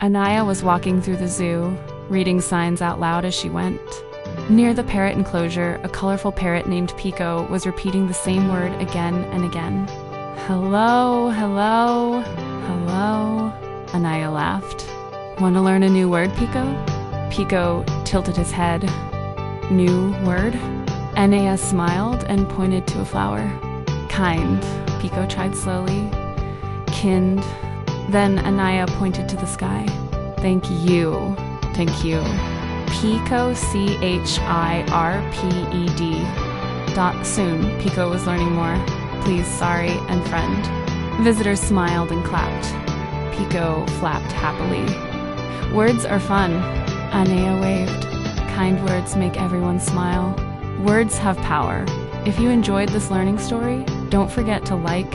Anaya was walking through the zoo, reading signs out loud as she went. Near the parrot enclosure, a colorful parrot named Pico was repeating the same word again and again. Hello, hello, hello, Anaya laughed. Want to learn a new word, Pico? Pico tilted his head. New word? Anaya smiled and pointed to a flower. Kind, Pico tried slowly. Kind. Then Anaya pointed to the sky. Thank you. Thank you. Pico, C-H-I-R-P-E-D. Soon, Pico was learning more. Please, sorry, and friend. Visitors smiled and clapped. Pico flapped happily. Words are fun. Anaya waved. Kind words make everyone smile. Words have power. If you enjoyed this learning story, don't forget to like,